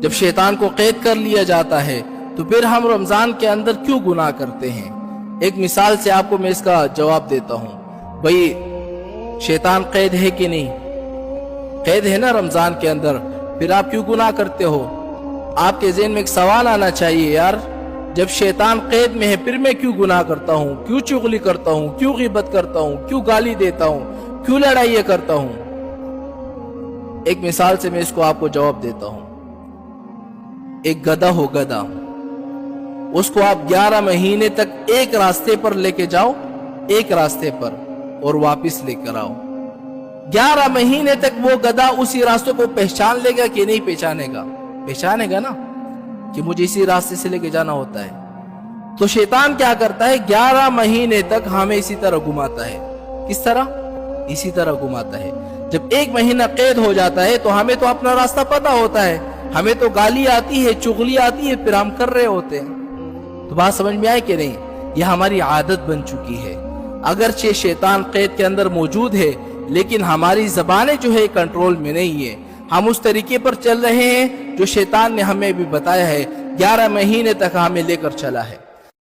جب شیطان کو قید کر لیا جاتا ہے تو پھر ہم رمضان کے اندر کیوں گناہ کرتے ہیں؟ ایک مثال سے آپ کو میں اس کا جواب دیتا ہوں۔ بھئی شیطان قید ہے کہ نہیں؟ قید ہے نا رمضان کے اندر، پھر آپ کیوں گناہ کرتے ہو؟ آپ کے ذہن میں ایک سوال آنا چاہیے، یار جب شیطان قید میں ہے پھر میں کیوں گناہ کرتا ہوں، کیوں چغلی کرتا ہوں، کیوں غیبت کرتا ہوں، کیوں گالی دیتا ہوں، کیوں لڑائیاں کرتا ہوں؟ ایک مثال سے میں اس کو آپ کو جواب دیتا ہوں۔ ایک گدھا ہو، گدھا، اس کو آپ 11 مہینے تک ایک راستے پر لے کے جاؤ، ایک راستے پر، اور واپس لے کر آؤ، 11 مہینے تک وہ گدھا اسی راستے کو پہچان لے گا کہ نہیں پہچانے گا؟ پہچانے گا نا کہ مجھے اسی راستے سے لے کے جانا ہوتا ہے۔ تو شیطان کیا کرتا ہے؟ 11 مہینے تک ہمیں اسی طرح گھماتا ہے۔ کس طرح؟ اسی طرح گھماتا ہے۔ جب 1 مہینہ قید ہو جاتا ہے تو ہمیں تو اپنا راستہ پتا ہوتا ہے، ہمیں تو گالی آتی ہے، چغلی آتی ہے، پھر ہم کر رہے ہوتے ہیں۔ تو بات سمجھ میں آئے کہ نہیں؟ یہ ہماری عادت بن چکی ہے۔ اگرچہ شیطان قید کے اندر موجود ہے لیکن ہماری زبانیں جو ہے کنٹرول میں نہیں ہے، ہم اس طریقے پر چل رہے ہیں جو شیطان نے ہمیں بھی بتایا ہے، 11 مہینے تک ہمیں لے کر چلا ہے۔